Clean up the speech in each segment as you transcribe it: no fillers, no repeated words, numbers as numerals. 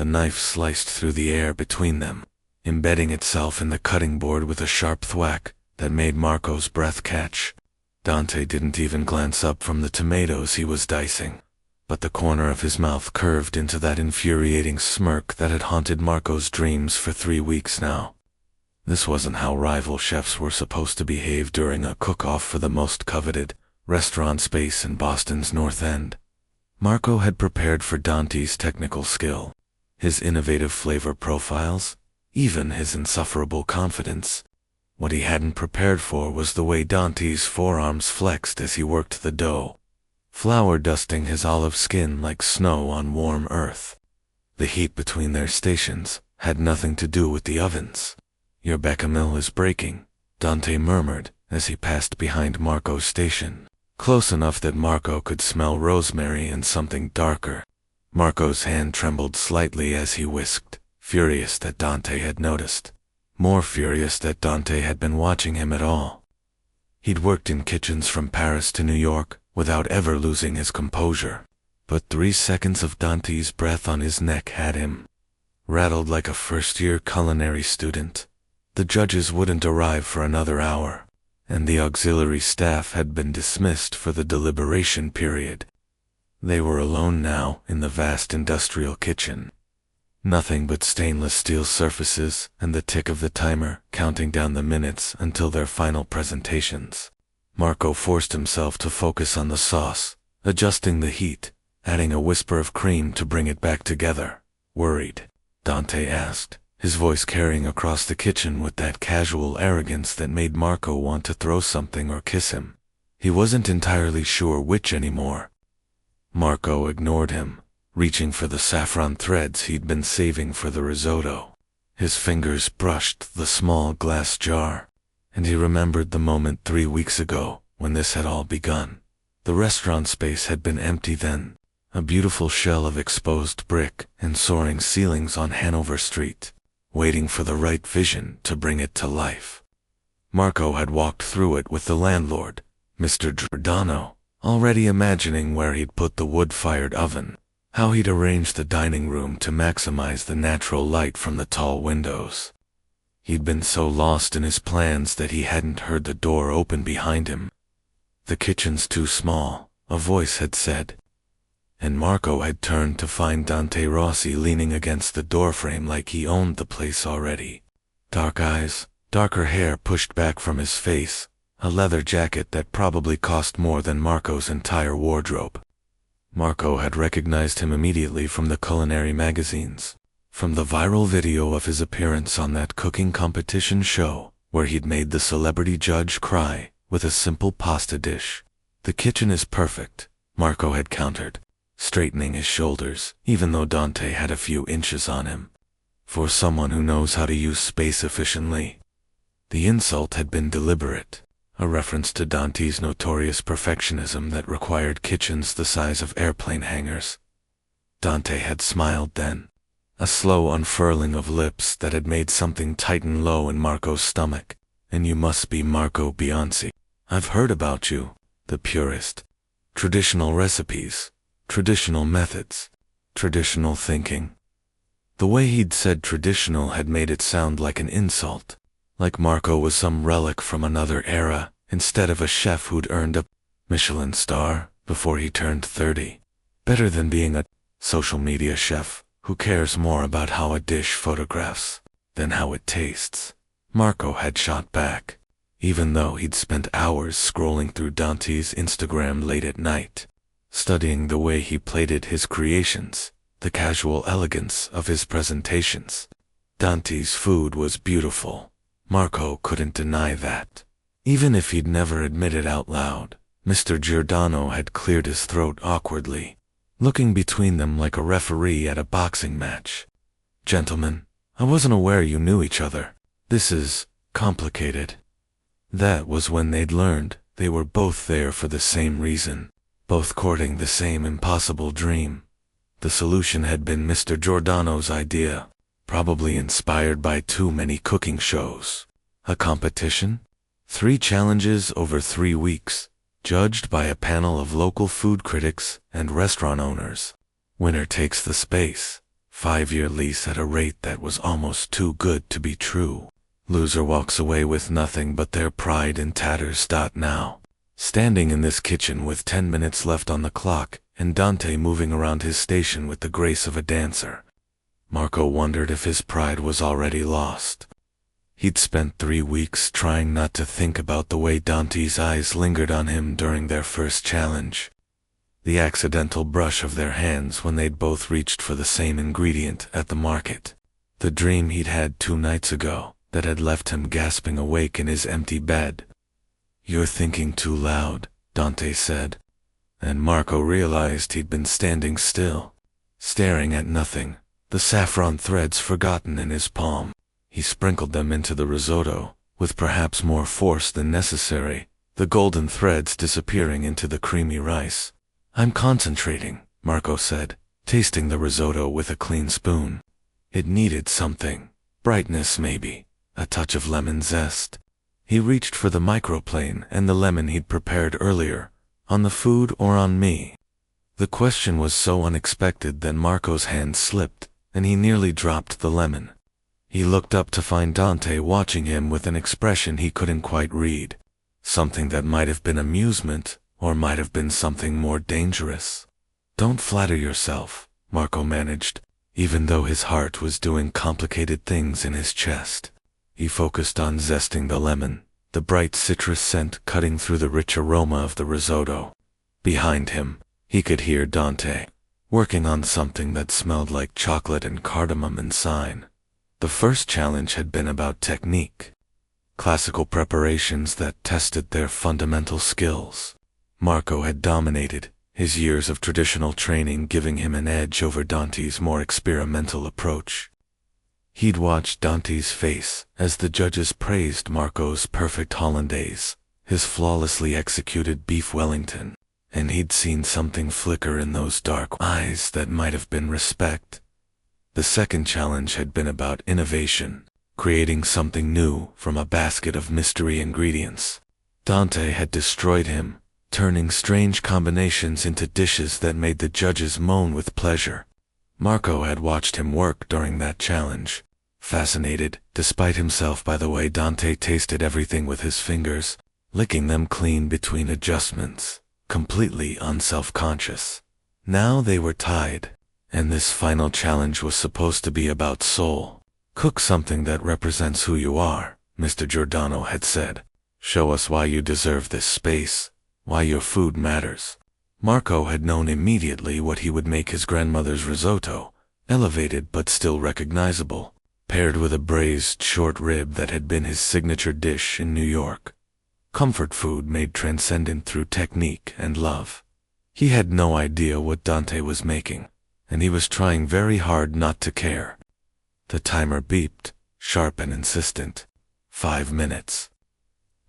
The knife sliced through the air between them, embedding itself in the cutting board with a sharp thwack that made Marco's breath catch. Dante didn't even glance up from the tomatoes he was dicing, but the corner of his mouth curved into that infuriating smirk that had haunted Marco's dreams for 3 weeks now. This wasn't how rival chefs were supposed to behave during a cook-off for the most coveted restaurant space in Boston's North End. Marco had prepared for Dante's technical skill, his innovative flavor profiles, even his insufferable confidence. What he hadn't prepared for was the way Dante's forearms flexed as he worked the dough, flour dusting his olive skin like snow on warm earth. The heat between their stations had nothing to do with the ovens. "Your bechamel is breaking," Dante murmured as he passed behind Marco's station, close enough that Marco could smell rosemary and something darker. Marco's hand trembled slightly as he whisked, furious that Dante had noticed, more furious that Dante had been watching him at all. He'd worked in kitchens from Paris to New York without ever losing his composure, but 3 seconds of Dante's breath on his neck had him rattled like a first-year culinary student. The judges wouldn't arrive for another hour, and the auxiliary staff had been dismissed for the deliberation period. They were alone now in the vast industrial kitchen. Nothing but stainless steel surfaces and the tick of the timer counting down the minutes until their final presentations. Marco forced himself to focus on the sauce, adjusting the heat, adding a whisper of cream to bring it back together. "Worried?" Dante asked, his voice carrying across the kitchen with that casual arrogance that made Marco want to throw something or kiss him. He wasn't entirely sure which anymore. Marco ignored him, reaching for the saffron threads he'd been saving for the risotto. His fingers brushed the small glass jar, and he remembered the moment 3 weeks ago when this had all begun. The restaurant space had been empty then, a beautiful shell of exposed brick and soaring ceilings on Hanover Street, waiting for the right vision to bring it to life. Marco had walked through it with the landlord, Mr. Giordano, already imagining where he'd put the wood-fired oven, how he'd arrange the dining room to maximize the natural light from the tall windows. He'd been so lost in his plans that he hadn't heard the door open behind him. "The kitchen's too small," a voice had said, and Marco had turned to find Dante Rossi leaning against the doorframe like he owned the place already. Dark eyes, darker hair pushed back from his face, a leather jacket that probably cost more than Marco's entire wardrobe. Marco had recognized him immediately from the culinary magazines, from the viral video of his appearance on that cooking competition show where he'd made the celebrity judge cry with a simple pasta dish. "The kitchen is perfect," Marco had countered, straightening his shoulders, even though Dante had a few inches on him. "For someone who knows how to use space efficiently." The insult had been deliberate, a reference to Dante's notorious perfectionism that required kitchens the size of airplane hangars. Dante had smiled then, a slow unfurling of lips that had made something tighten low in Marco's stomach. "And you must be Marco Bianchi. I've heard about you, the purist. Traditional recipes, traditional methods, traditional thinking." The way he'd said traditional had made it sound like an insult, like Marco was some relic from another era instead of a chef who'd earned a Michelin star before he turned 30. Better than being a social media chef who cares more about how a dish photographs than how it tastes. Marco had shot back, even though he'd spent hours scrolling through Dante's Instagram late at night, studying the way he plated his creations, the casual elegance of his presentations. Dante's food was beautiful. Marco couldn't deny that. Even if he'd never admit it out loud, Mr. Giordano had cleared his throat awkwardly, looking between them like a referee at a boxing match. "Gentlemen, I wasn't aware you knew each other. This is complicated." That was when they'd learned they were both there for the same reason, both courting the same impossible dream. The solution had been Mr. Giordano's idea, probably inspired by too many cooking shows. A competition? 3 challenges over 3 weeks, judged by a panel of local food critics and restaurant owners. Winner takes the space. 5-year lease at a rate that was almost too good to be true. Loser walks away with nothing but their pride in tatters. Now, standing in this kitchen with 10 minutes left on the clock, and Dante moving around his station with the grace of a dancer, Marco wondered if his pride was already lost. He'd spent 3 weeks trying not to think about the way Dante's eyes lingered on him during their first challenge. The accidental brush of their hands when they'd both reached for the same ingredient at the market. The dream he'd had 2 nights ago that had left him gasping awake in his empty bed. "You're thinking too loud," Dante said. And Marco realized he'd been standing still, staring at nothing, the saffron threads forgotten in his palm. He sprinkled them into the risotto, with perhaps more force than necessary, the golden threads disappearing into the creamy rice. "I'm concentrating," Marco said, tasting the risotto with a clean spoon. It needed something. Brightness maybe, a touch of lemon zest. He reached for the microplane and the lemon he'd prepared earlier. "On the food or on me?" The question was so unexpected that Marco's hand slipped, and he nearly dropped the lemon. He looked up to find Dante watching him with an expression he couldn't quite read. Something that might have been amusement, or might have been something more dangerous. "Don't flatter yourself," Marco managed, even though his heart was doing complicated things in his chest. He focused on zesting the lemon, the bright citrus scent cutting through the rich aroma of the risotto. Behind him, he could hear Dante, working on something that smelled like chocolate and cardamom and cyne. The first challenge had been about technique, classical preparations that tested their fundamental skills. Marco had dominated, his years of traditional training giving him an edge over Dante's more experimental approach. He'd watched Dante's face as the judges praised Marco's perfect hollandaise, his flawlessly executed beef Wellington, and he'd seen something flicker in those dark eyes that might have been respect. The second challenge had been about innovation, creating something new from a basket of mystery ingredients. Dante had destroyed him, turning strange combinations into dishes that made the judges moan with pleasure. Marco had watched him work during that challenge, fascinated, despite himself, by the way Dante tasted everything with his fingers, licking them clean between adjustments, completely unself-conscious. Now they were tied, and this final challenge was supposed to be about soul. "Cook something that represents who you are," Mr. Giordano had said. "Show us why you deserve this space, why your food matters." Marco had known immediately what he would make his grandmother's risotto, elevated but still recognizable, paired with a braised short rib that had been his signature dish in New York. Comfort food made transcendent through technique and love. He had no idea what Dante was making, and he was trying very hard not to care. The timer beeped, sharp and insistent. 5 minutes.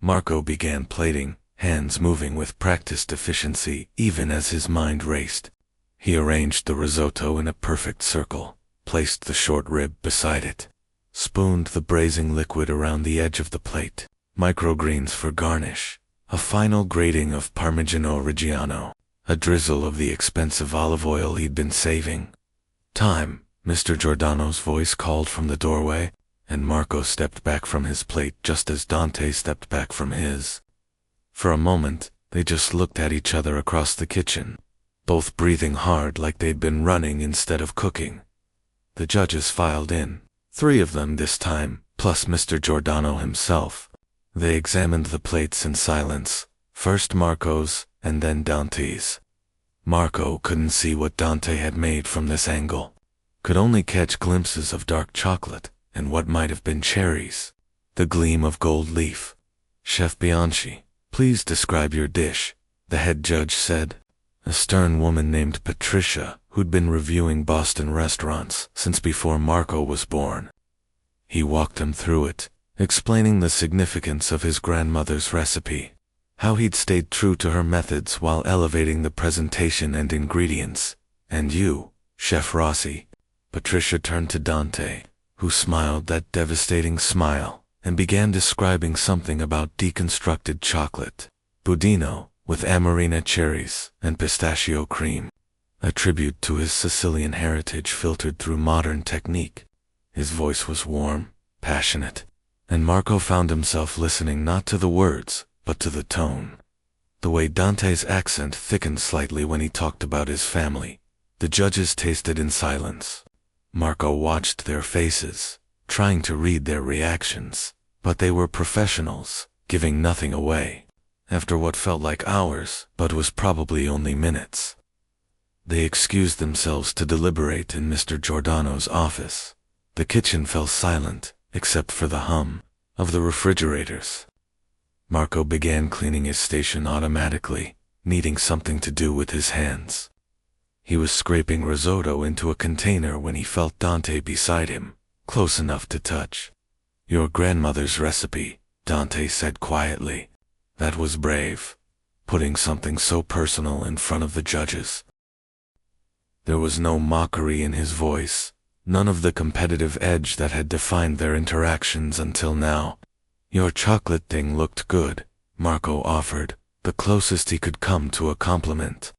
Marco began plating, hands moving with practiced efficiency even as his mind raced. He arranged the risotto in a perfect circle, placed the short rib beside it, spooned the braising liquid around the edge of the plate, microgreens for garnish, a final grating of Parmigiano Reggiano, a drizzle of the expensive olive oil he'd been saving. "Time," Mr. Giordano's voice called from the doorway, and Marco stepped back from his plate just as Dante stepped back from his. For a moment, they just looked at each other across the kitchen, both breathing hard like they'd been running instead of cooking. The judges filed in, 3 of them this time, plus Mr. Giordano himself. They examined the plates in silence, first Marco's, and then Dante's. Marco couldn't see what Dante had made from this angle, could only catch glimpses of dark chocolate and what might have been cherries, the gleam of gold leaf. "Chef Bianchi, please describe your dish," the head judge said. A stern woman named Patricia, who'd been reviewing Boston restaurants since before Marco was born. He walked him through it, explaining the significance of his grandmother's recipe, how he'd stayed true to her methods while elevating the presentation and ingredients. "And you, Chef Rossi?" Patricia turned to Dante, who smiled that devastating smile, and began describing something about deconstructed chocolate, budino, with amarena cherries and pistachio cream. a tribute to his Sicilian heritage filtered through modern technique. His voice was warm, passionate, and Marco found himself listening not to the words, but to the tone. The way Dante's accent thickened slightly when he talked about his family, the judges tasted in silence. Marco watched their faces, trying to read their reactions, but they were professionals, giving nothing away. After what felt like hours, but was probably only minutes, they excused themselves to deliberate in Mr. Giordano's office. The kitchen fell silent, except for the hum of the refrigerators. Marco began cleaning his station automatically, needing something to do with his hands. He was scraping risotto into a container when he felt Dante beside him, close enough to touch. "Your grandmother's recipe," Dante said quietly. That was brave, putting something so personal in front of the judges. There was no mockery in his voice, none of the competitive edge that had defined their interactions until now. "Your chocolate thing looked good," Marco offered, the closest he could come to a compliment.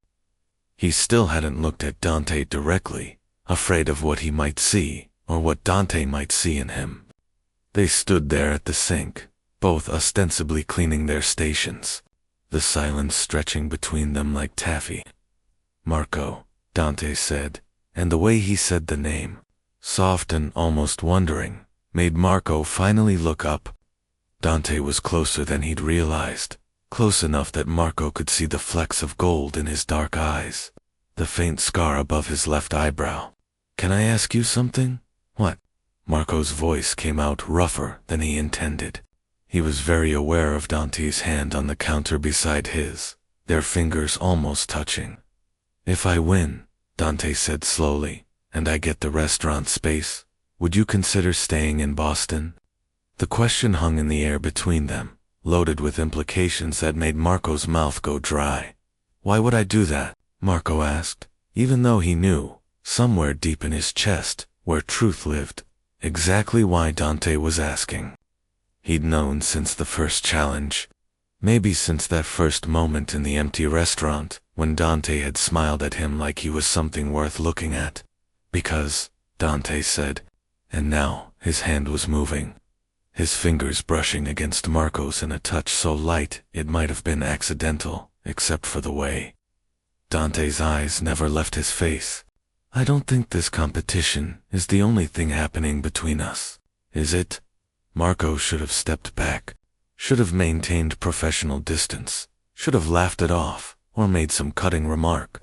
He still hadn't looked at Dante directly, afraid of what he might see, or what Dante might see in him. They stood there at the sink, both ostensibly cleaning their stations, the silence stretching between them like taffy. "Marco," Dante said, and the way he said the name, soft and almost wondering, made Marco finally look up. Dante was closer than he'd realized, close enough that Marco could see the flecks of gold in his dark eyes, the faint scar above his left eyebrow. "Can I ask you something?" "What?" Marco's voice came out rougher than he intended. He was very aware of Dante's hand on the counter beside his, their fingers almost touching. "If I win," Dante said slowly, "and I get the restaurant space, would you consider staying in Boston?" The question hung in the air between them, loaded with implications that made Marco's mouth go dry. "Why would I do that?" Marco asked, even though he knew, somewhere deep in his chest, where truth lived, exactly why Dante was asking. He'd known since the first challenge, maybe since that first moment in the empty restaurant, when Dante had smiled at him like he was something worth looking at. "Because," Dante said, and now his hand was moving, his fingers brushing against Marco's in a touch so light it might have been accidental, except for the way. Dante's eyes never left his face. "I don't think this competition is the only thing happening between us, is it?" Marco should have stepped back, should have maintained professional distance, should have laughed it off, or made some cutting remark.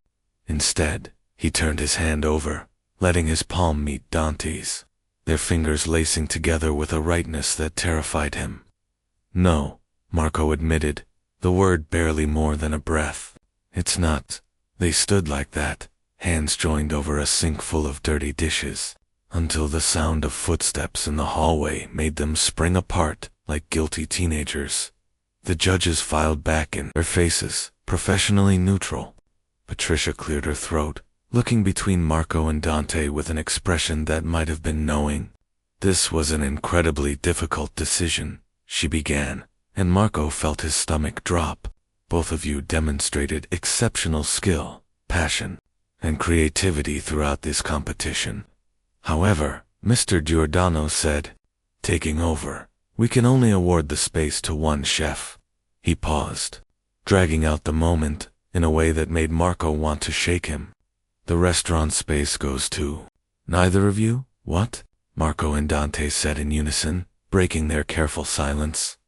Instead, he turned his hand over, letting his palm meet Dante's, their fingers lacing together with a rightness that terrified him. "No," Marco admitted, the word barely more than a breath. "It's not." They stood like that, hands joined over a sink full of dirty dishes, until the sound of footsteps in the hallway made them spring apart like guilty teenagers. The judges filed back in their faces, professionally neutral. Patricia cleared her throat, looking between Marco and Dante with an expression that might have been knowing. "This was an incredibly difficult decision," she began, and Marco felt his stomach drop. "Both of you demonstrated exceptional skill, passion, and creativity throughout this competition. However," Mr. Giordano said, taking over, "we can only award the space to one chef." He paused, dragging out the moment in a way that made Marco want to shake him. "The restaurant space goes to neither of you, what?" Marco and Dante said in unison, breaking their careful silence.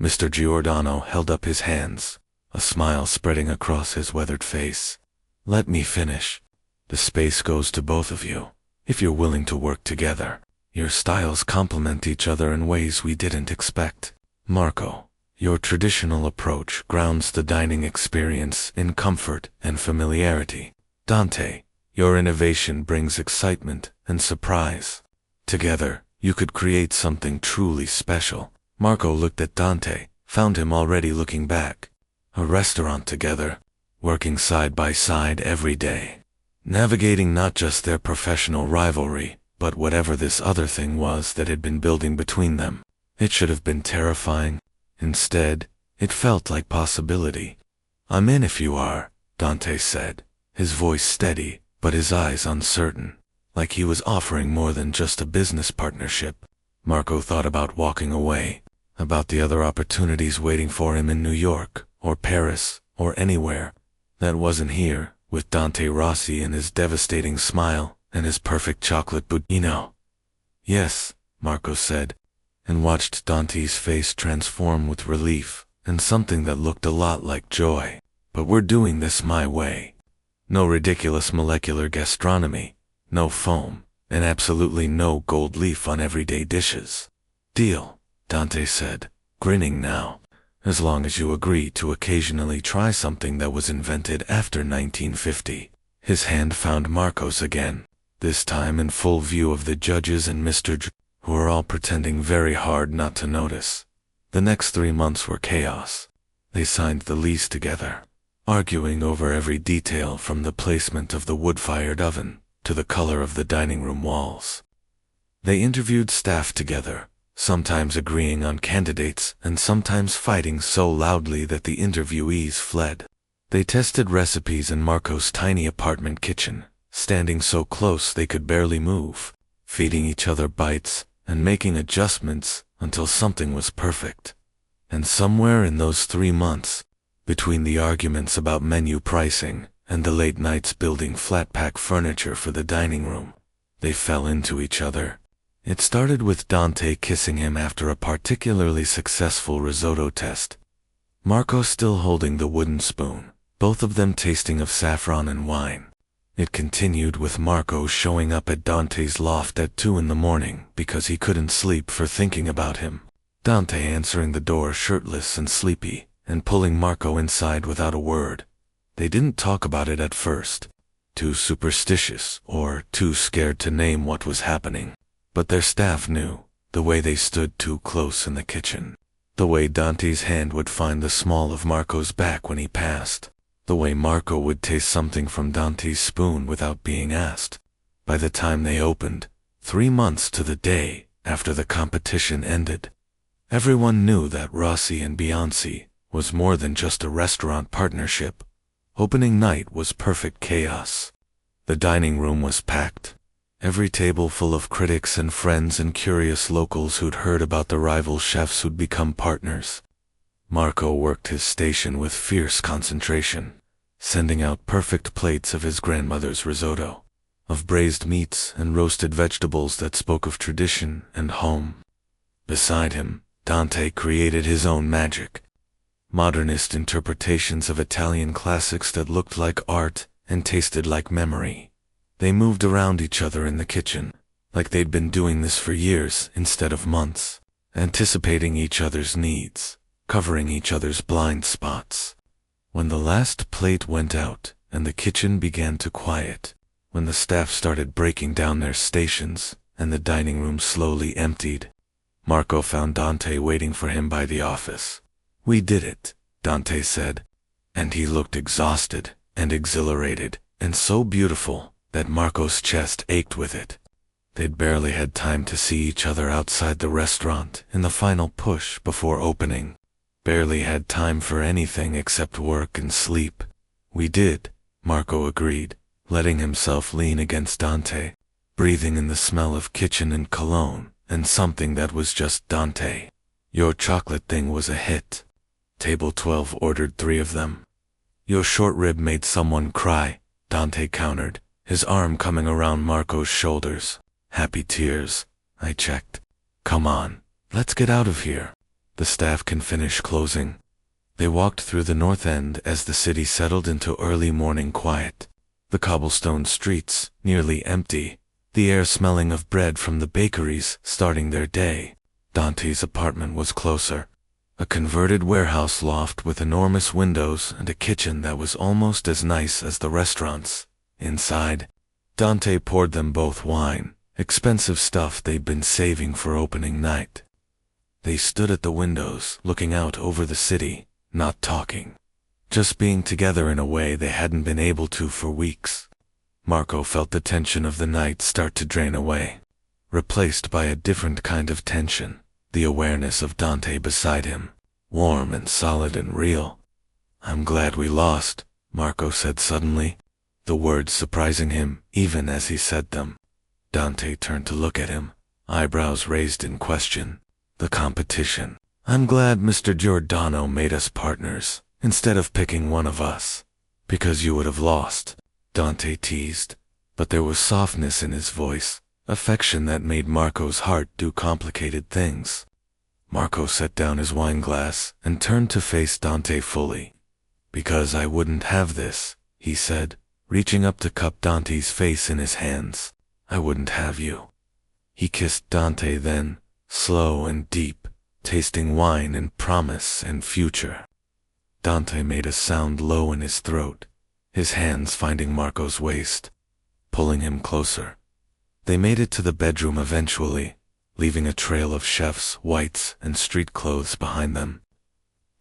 Mr. Giordano held up his hands, a smile spreading across his weathered face. "Let me finish. The space goes to both of you, if you're willing to work together. Your styles complement each other in ways we didn't expect. Marco, your traditional approach grounds the dining experience in comfort and familiarity. Dante, your innovation brings excitement and surprise. Together, you could create something truly special." Marco looked at Dante, found him already looking back. A restaurant together, working side by side every day, navigating not just their professional rivalry, but whatever this other thing was that had been building between them. It should have been terrifying. Instead, it felt like possibility. "I'm in if you are," Dante said, his voice steady, but his eyes uncertain, like he was offering more than just a business partnership. Marco thought about walking away, about the other opportunities waiting for him in New York, or Paris, or anywhere that wasn't here, with Dante Rossi and his devastating smile, and his perfect chocolate budino. Yes, Marco said, and watched Dante's face transform with relief, and something that looked a lot like joy. But we're doing this my way. No ridiculous molecular gastronomy, no foam, and absolutely no gold leaf on everyday dishes. Deal, Dante said, grinning now, as long as you agree to occasionally try something that was invented after 1950. His hand found Marco's again, this time in full view of the judges and Mr. J, who were all pretending very hard not to notice. The next 3 months were chaos. They signed the lease together, arguing over every detail from the placement of the wood-fired oven to the color of the dining room walls. They interviewed staff together, sometimes agreeing on candidates and sometimes fighting so loudly that the interviewees fled. They tested recipes in Marco's tiny apartment kitchen, standing so close they could barely move, feeding each other bites and making adjustments until something was perfect. And somewhere in those 3 months, between the arguments about menu pricing and the late nights building flat-pack furniture for the dining room, they fell into each other. It started with Dante kissing him after a particularly successful risotto test, Marco still holding the wooden spoon, both of them tasting of saffron and wine. It continued with Marco showing up at Dante's loft at 2 in the morning because he couldn't sleep for thinking about him. Dante answering the door shirtless and sleepy, and pulling Marco inside without a word. They didn't talk about it at first, too superstitious or too scared to name what was happening. But their staff knew, the way they stood too close in the kitchen, the way Dante's hand would find the small of Marco's back when he passed, the way Marco would taste something from Dante's spoon without being asked. By the time they opened, 3 months to the day after the competition ended, everyone knew that Rossi and Bianchi was more than just a restaurant partnership. Opening night was perfect chaos. The dining room was packed, every table full of critics and friends and curious locals who'd heard about the rival chefs who'd become partners. Marco worked his station with fierce concentration, sending out perfect plates of his grandmother's risotto, of braised meats and roasted vegetables that spoke of tradition and home. Beside him, Dante created his own magic, modernist interpretations of Italian classics that looked like art and tasted like memory. They moved around each other in the kitchen, like they'd been doing this for years instead of months, anticipating each other's needs, covering each other's blind spots. When the last plate went out and the kitchen began to quiet, when the staff started breaking down their stations and the dining room slowly emptied, Marco found Dante waiting for him by the office. "We did it," Dante said, and he looked exhausted and exhilarated and so beautiful that Marco's chest ached with it. They'd barely had time to see each other outside the restaurant in the final push before opening. Barely had time for anything except work and sleep. "We did," Marco agreed, letting himself lean against Dante, breathing in the smell of kitchen and cologne and something that was just Dante. "Your chocolate thing was a hit." Table 12 ordered 3 of them. "Your short rib made someone cry," Dante countered, his arm coming around Marco's shoulders. "Happy tears," I checked. "Come on, let's get out of here. The staff can finish closing." They walked through the north end as the city settled into early morning quiet. The cobblestone streets, nearly empty, the air smelling of bread from the bakeries starting their day. Dante's apartment was closer. A converted warehouse loft with enormous windows and a kitchen that was almost as nice as the restaurants. Inside, Dante poured them both wine, expensive stuff they'd been saving for opening night. They stood at the windows, looking out over the city, not talking, just being together in a way they hadn't been able to for weeks. Marco felt the tension of the night start to drain away, replaced by a different kind of tension, the awareness of Dante beside him, warm and solid and real. "I'm glad we lost," Marco said suddenly. the words surprising him even as he said them. Dante turned to look at him, eyebrows raised in question. The competition. I'm glad Mr. Giordano made us partners, instead of picking one of us. Because you would have lost, Dante teased. But there was softness in his voice, affection that made Marco's heart do complicated things. Marco set down his wineglass and turned to face Dante fully. Because I wouldn't have this, he said, reaching up to cup Dante's face in his hands. I wouldn't have you. He kissed Dante then, slow and deep, tasting wine and promise and future. Dante made a sound low in his throat, his hands finding Marco's waist, pulling him closer. They made it to the bedroom eventually, leaving a trail of chefs, whites, and street clothes behind them.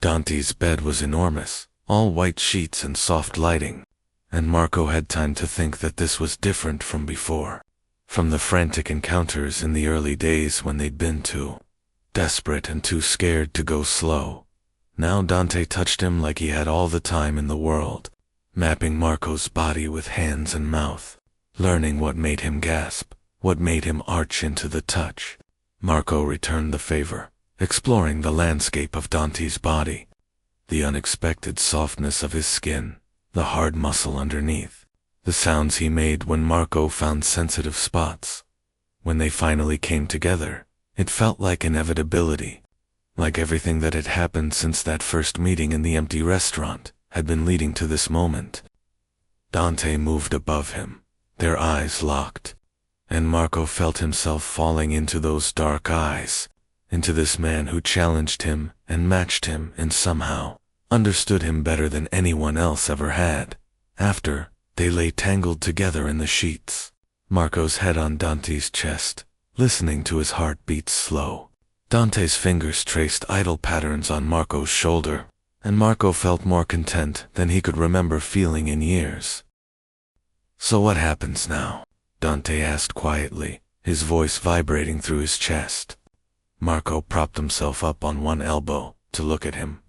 Dante's bed was enormous, all white sheets and soft lighting, and Marco had time to think that this was different from before, from the frantic encounters in the early days when they'd been too desperate and too scared to go slow. Now Dante touched him like he had all the time in the world, mapping Marco's body with hands and mouth, learning what made him gasp, what made him arch into the touch. Marco returned the favor, exploring the landscape of Dante's body, the unexpected softness of his skin, the hard muscle underneath, the sounds he made when Marco found sensitive spots. When they finally came together, it felt like inevitability, like everything that had happened since that first meeting in the empty restaurant had been leading to this moment. Dante moved above him, their eyes locked, and Marco felt himself falling into those dark eyes, into this man who challenged him and matched him and somehow understood him better than anyone else ever had. After, they lay tangled together in the sheets, Marco's head on Dante's chest, listening to his heart beat slow. Dante's fingers traced idle patterns on Marco's shoulder, and Marco felt more content than he could remember feeling in years. So what happens now? Dante asked quietly, his voice vibrating through his chest. Marco propped himself up on one elbow to look at him.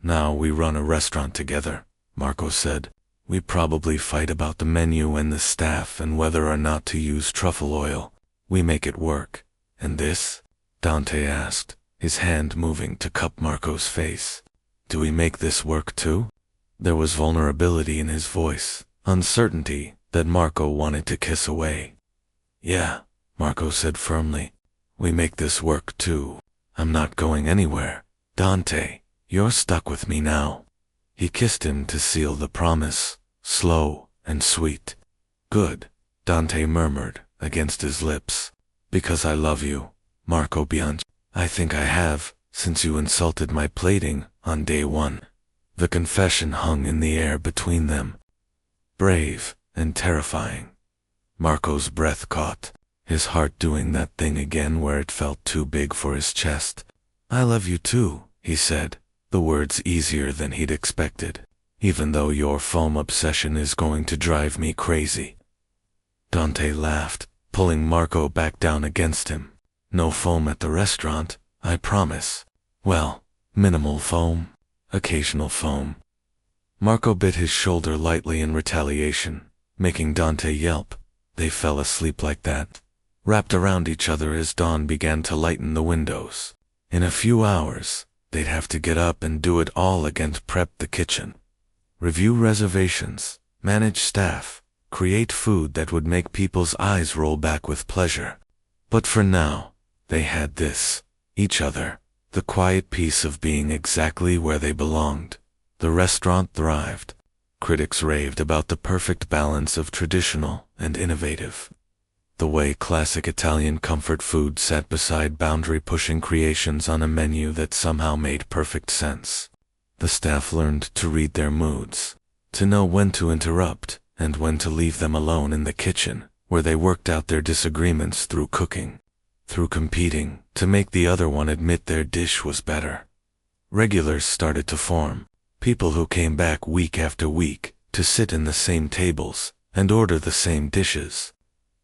Now we run a restaurant together, Marco said. We probably fight about the menu and the staff and whether or not to use truffle oil. We make it work. And this? Dante asked, his hand moving to cup Marco's face. Do we make this work too? There was vulnerability in his voice, uncertainty that Marco wanted to kiss away. Yeah, Marco said firmly. We make this work too. I'm not going anywhere. Dante, you're stuck with me now. He kissed him to seal the promise, slow and sweet. Good, Dante murmured against his lips. Because I love you, Marco Bianchi. I think I have, since you insulted my plating on day one. The confession hung in the air between them. Brave and terrifying. Marco's breath caught, his heart doing that thing again where it felt too big for his chest. I love you too, he said, the words easier than he'd expected. Even though your foam obsession is going to drive me crazy. Dante laughed, pulling Marco back down against him. No foam at the restaurant, I promise. Well, minimal foam, occasional foam. Marco bit his shoulder lightly in retaliation, making Dante yelp. They fell asleep like that, wrapped around each other as dawn began to lighten the windows. In a few hours, they'd have to get up and do it all again, prep the kitchen, review reservations, manage staff, create food that would make people's eyes roll back with pleasure. But for now, they had this, each other, the quiet peace of being exactly where they belonged. The restaurant thrived. Critics raved about the perfect balance of traditional and innovative. The way classic Italian comfort food sat beside boundary-pushing creations on a menu that somehow made perfect sense. The staff learned to read their moods, to know when to interrupt and when to leave them alone in the kitchen, where they worked out their disagreements through cooking, through competing, to make the other one admit their dish was better. Regulars started to form, people who came back week after week to sit in the same tables and order the same dishes.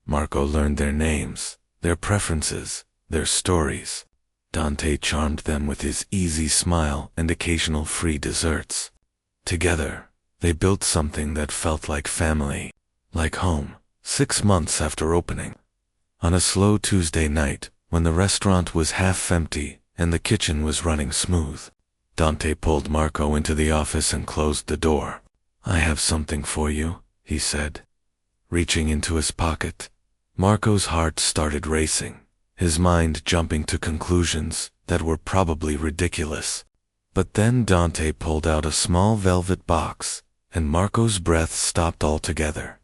Marco learned their names, their preferences, their stories. Dante charmed them with his easy smile and occasional free desserts. Together, They built something that felt like family, like home, 6 months after opening. On a slow Tuesday night, when the restaurant was half empty and the kitchen was running smooth, Dante pulled Marco into the office and closed the door. "I have something for you," he said. Reaching into his pocket, Marco's heart started racing, his mind jumping to conclusions that were probably ridiculous. But then Dante pulled out a small velvet box, and Marco's breath stopped altogether.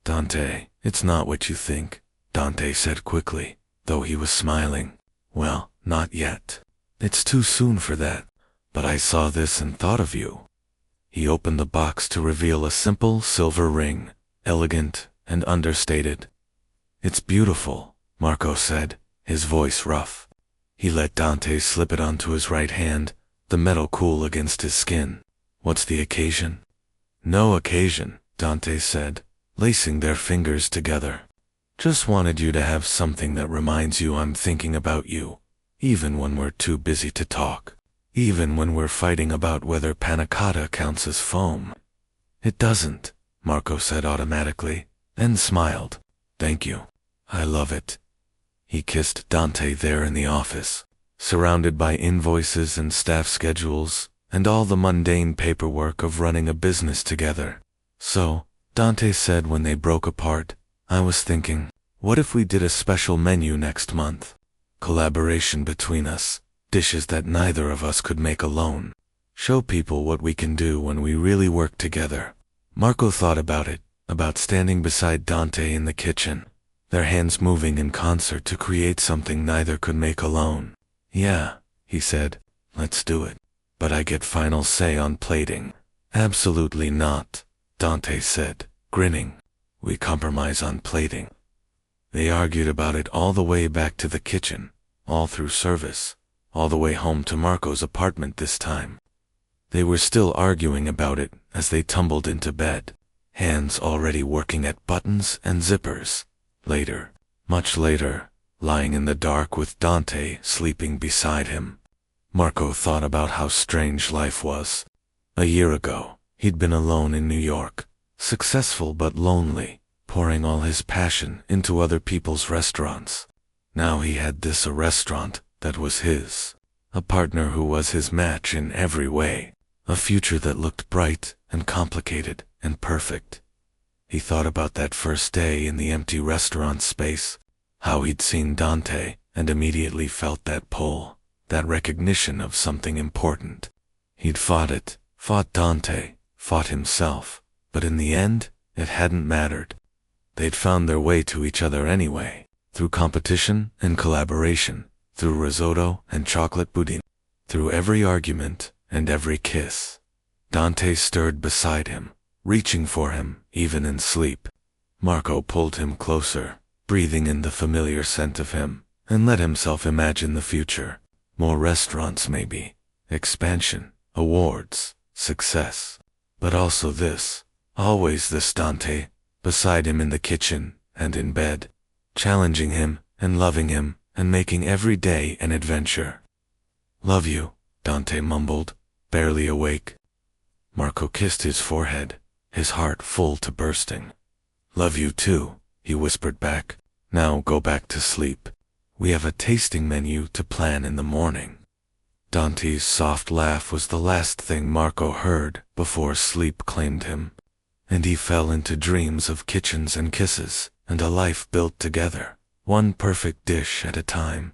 "Dante, it's not what you think," Dante said quickly, though he was smiling. "Well, not yet. It's too soon for that. But I saw this and thought of you." He opened the box to reveal a simple silver ring, elegant and understated. "It's beautiful," Marco said, his voice rough. He let Dante slip it onto his right hand, the metal cool against his skin. "What's the occasion?" "No occasion," Dante said, lacing their fingers together. "Just wanted you to have something that reminds you I'm thinking about you, even when we're too busy to talk. Even when we're fighting about whether panna cotta counts as foam." "It doesn't," Marco said automatically, then smiled. "Thank you. I love it." He kissed Dante there in the office, surrounded by invoices and staff schedules, and all the mundane paperwork of running a business together. "So," Dante said when they broke apart, "I was thinking, what if we did a special menu next month? Collaboration between us. Dishes that neither of us could make alone. Show people what we can do when we really work together." Marco thought about it, about standing beside Dante in the kitchen, their hands moving in concert to create something neither could make alone. "Yeah," he said, "let's do it. But I get final say on plating." "Absolutely not," Dante said, grinning. "We compromise on plating." They argued about it all the way back to the kitchen, all through service, all the way home to Marco's apartment this time. They were still arguing about it as they tumbled into bed, hands already working at buttons and zippers. Later, much later, lying in the dark with Dante sleeping beside him, Marco thought about how strange life was. A year ago, he'd been alone in New York, successful but lonely, pouring all his passion into other people's restaurants. Now he had a restaurant that was his, a partner who was his match in every way, a future that looked bright and complicated and perfect. He thought about that first day in the empty restaurant space, how he'd seen Dante and immediately felt that pull, that recognition of something important. He'd fought Dante, fought himself, but in the end, it hadn't mattered. They'd found their way to each other anyway, through competition and collaboration, through risotto and chocolate pudding, through every argument and every kiss. Dante stirred beside him, reaching for him, even in sleep. Marco pulled him closer, breathing in the familiar scent of him, and let himself imagine the future. More restaurants maybe, expansion, awards, success. But also this, always this Dante, beside him in the kitchen and in bed, challenging him and loving him and making every day an adventure. "Love you," Dante mumbled, barely awake. Marco kissed his forehead, his heart full to bursting. "Love you too," he whispered back. "Now go back to sleep. We have a tasting menu to plan in the morning." Dante's soft laugh was the last thing Marco heard before sleep claimed him, and he fell into dreams of kitchens and kisses and a life built together, one perfect dish at a time.